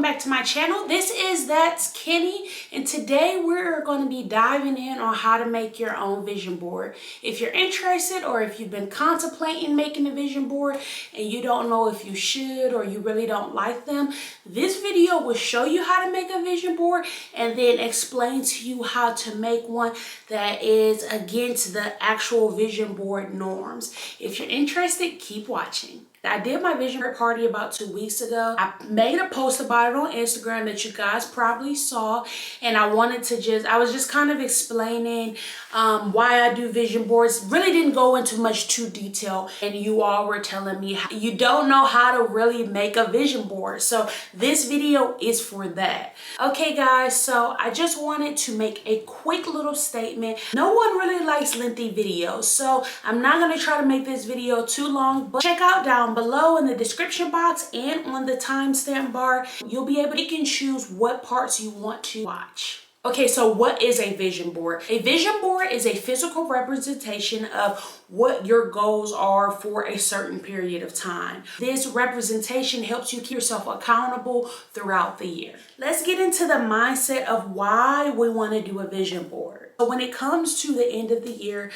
back to my channel. This is That's Kenny, and today we're going to be diving in on how to make your own vision board. If you're interested, or if you've been contemplating making a vision board and you don't know if you should or you really don't like them, this video will show you how to make a vision board and then explain to you how to make one that is against the actual vision board norms. If you're interested, keep watching. I did my vision board party about 2 weeks ago. I made a post about it on Instagram that you guys probably saw, and I was just kind of explaining why I do vision boards. Really didn't go into much too detail, and you all were telling me you don't know how to really make a vision board. So this video is for that. Okay guys, so I just wanted to make a quick little statement. No one really likes lengthy videos, so I'm not going to try to make this video too long, but check out down below in the description box and on the timestamp bar, you'll be able to choose what parts you want to watch. Okay, so what is a vision board? A vision board is a physical representation of what your goals are for a certain period of time. This representation helps you keep yourself accountable throughout the year. Let's get into the mindset of why we want to do a vision board. So when it comes to the end of the year,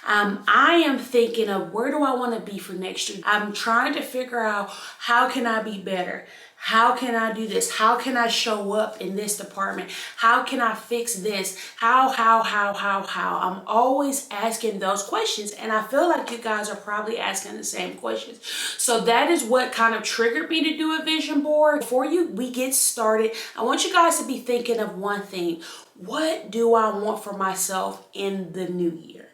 I am thinking of where do I want to be for next year. I'm trying to figure out how can I be better? How can I do this? How can I show up in this department? How can I fix this? How? I'm always asking those questions, and I feel like you guys are probably asking the same questions. So that is what kind of triggered me to do a vision board. Before we get started, I want you guys to be thinking of one thing. What do I want for myself in the new year?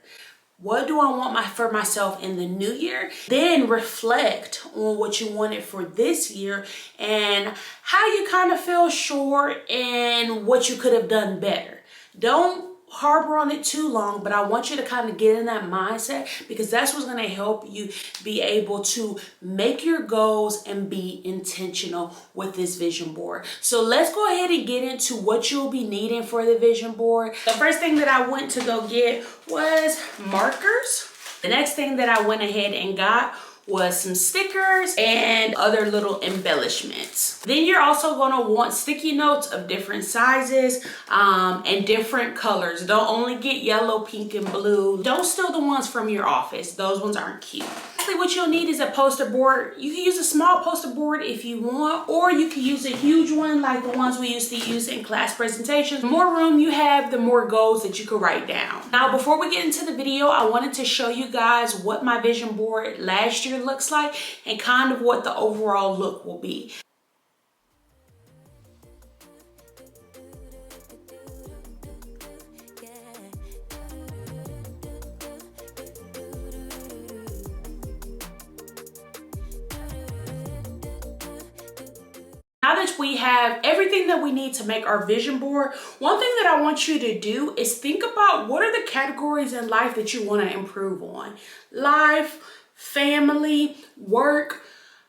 What do I want for myself in the new year? Then reflect on what you wanted for this year and how you kind of fell short and what you could have done better. Don't harbor on it too long, but I want you to kind of get in that mindset, because that's what's going to help you be able to make your goals and be intentional with this vision board. So let's go ahead and get into what you'll be needing for the vision board. The first thing that I went to go get was markers. The next thing that I went ahead and got was some stickers and other little embellishments. Then you're also going to want sticky notes of different sizes and different colors. Don't only get yellow, pink, and blue. Don't steal the ones from your office. Those ones aren't cute. Lastly, what you'll need is a poster board. You can use a small poster board if you want, or you can use a huge one like the ones we used to use in class presentations. The more room you have, the more goals that you can write down. Now, before we get into the video, I wanted to show you guys what my vision board last year looks like and kind of what the overall look will be. Now that we have everything that we need to make our vision board, one thing that I want you to do is think about what are the categories in life that you want to improve on. Life, family, work,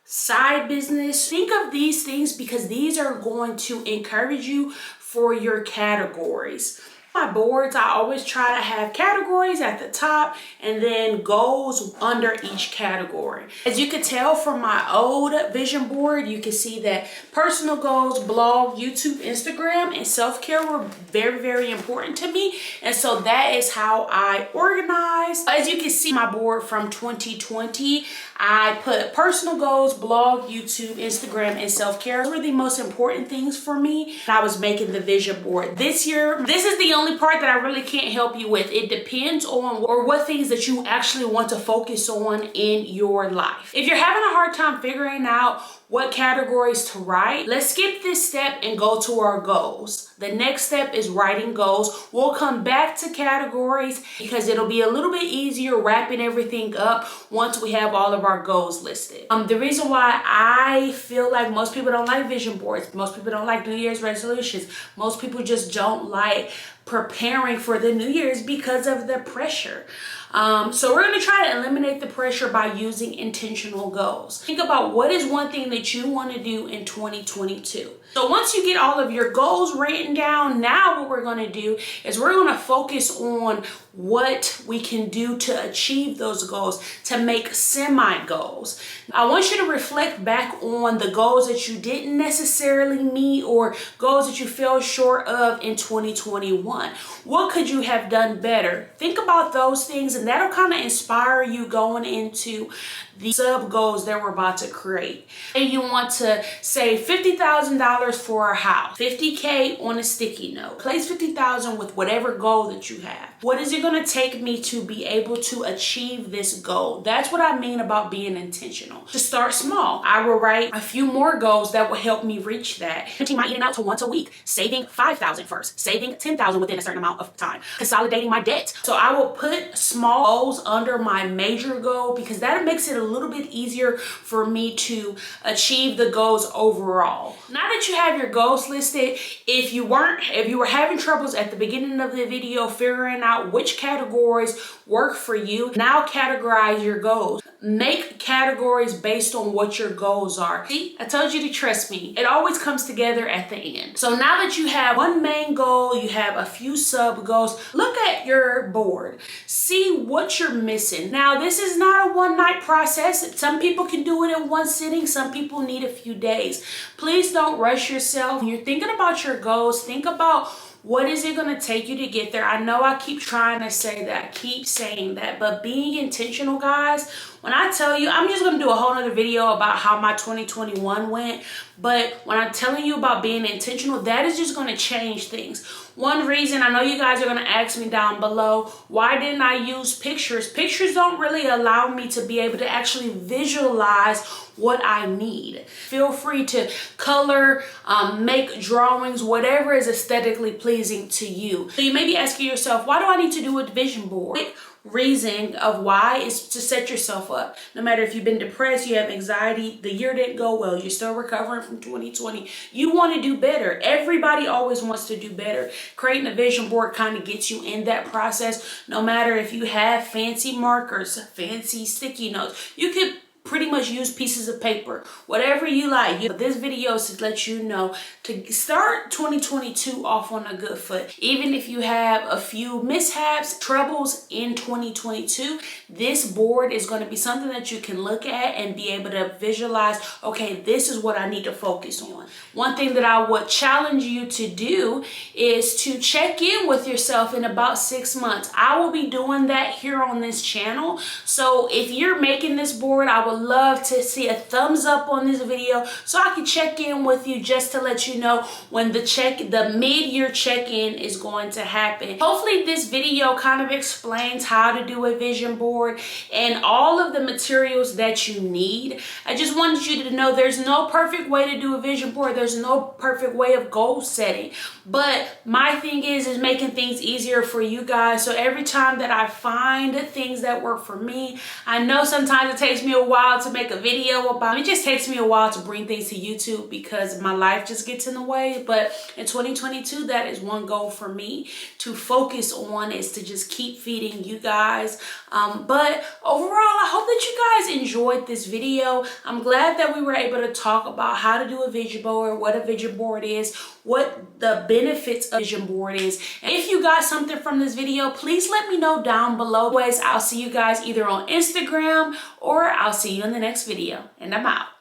side business. Think of these things because these are going to encourage you for your categories. My boards, I always try to have categories at the top and then goals under each category. As you can tell from my old vision board, you can see that personal goals, blog, YouTube, Instagram, and self-care were very, very important to me. And so that is how I organize. As you can see, my board from 2020, I put personal goals, blog, YouTube, Instagram, and self-care. Those were the most important things for me. I was making the vision board. This year, this is the only part that I really can't help you with. It depends on what things that you actually want to focus on in your life. If you're having a hard time figuring out what categories to write, let's skip this step and go to our goals. The next step is writing goals. We'll come back to categories because it'll be a little bit easier wrapping everything up once we have all of our goals listed. The reason why I feel like most people don't like vision boards, most people don't like New Year's resolutions, most people just don't like preparing for the New Year's because of the pressure. So we're going to try to eliminate the pressure by using intentional goals. Think about what is one thing that you want to do in 2022. So once you get all of your goals written down, now what we're going to do is we're going to focus on what we can do to achieve those goals, to make semi-goals. I want you to reflect back on the goals that you didn't necessarily meet or goals that you fell short of in 2021. What could you have done better? Think about those things, and that'll kind of inspire you going into the sub goals that we're about to create. And you want to save $50,000 for a house, 50K on a sticky note. Place 50,000 with whatever goal that you have. What is it going to take me to be able to achieve this goal? That's what I mean about being intentional. To start small, I will write a few more goals that will help me reach that. Limiting my eating out to once a week, saving $5,000 first, saving $10,000 within a certain amount of time, consolidating my debt. So I will put small goals under my major goal because that makes it a little bit easier for me to achieve the goals overall. Now that you have your goals listed, if you were having troubles at the beginning of the video figuring out which categories work for you, now categorize your goals. Make categories based on what your goals are. See, I told you to trust me. It always comes together at the end. So now that you have one main goal, you have a few sub goals, look at your board. See what you're missing. Now, this is not a one-night process. Some people can do it in one sitting. Some people need a few days. Please don't rush yourself. When you're thinking about your goals, think about what is it going to take you to get there? I know I keep trying to say that, I keep saying that, but being intentional, guys, when I tell you, I'm just going to do a whole nother video about how my 2021 went, but when I'm telling you about being intentional, that is just going to change things. One reason, I know you guys are going to ask me down below, why didn't I use pictures? Pictures don't really allow me to be able to actually visualize what I need. Feel free to color, make drawings, whatever is aesthetically pleasing to you. So you may be asking yourself, why do I need to do a vision board? Reason of why is to set yourself up. No matter if you've been depressed, you have anxiety, the year didn't go well, you're still recovering from 2020, you want to do better. Everybody always wants to do better. Creating a vision board kind of gets you in that process. No matter if you have fancy markers, fancy sticky notes, you could pretty much use pieces of paper, whatever you like. This video is to let you know to start 2022 off on a good foot. Even if you have a few mishaps, troubles in 2022, this board is going to be something that you can look at and be able to visualize, okay, this is what I need to focus on. One thing that I would challenge you to do is to check in with yourself in about 6 months. I will be doing that here on this channel. So if you're making this board, I would love to see a thumbs up on this video so I can check in with you just to let you know when the mid-year check-in is going to happen. Hopefully this video kind of explains how to do a vision board and all of the materials that you need. I just wanted you to know there's no perfect way to do a vision board. There's no perfect way of goal setting. But my thing is making things easier for you guys. So every time that I find things that work for me, I know sometimes it takes me a while to make a video about it. It just takes me a while to bring things to YouTube because my life just gets in the way. But in 2022, that is one goal for me to focus on, is to just keep feeding you guys. But overall, I hope that you guys enjoyed this video. I'm glad that we were able to talk about how to do a vision board, what a vision board is, what the benefits of a vision board is. And if you got something from this video, please let me know down below. Anyways, I'll see you guys either on Instagram or I'll see you in the next video, and I'm out.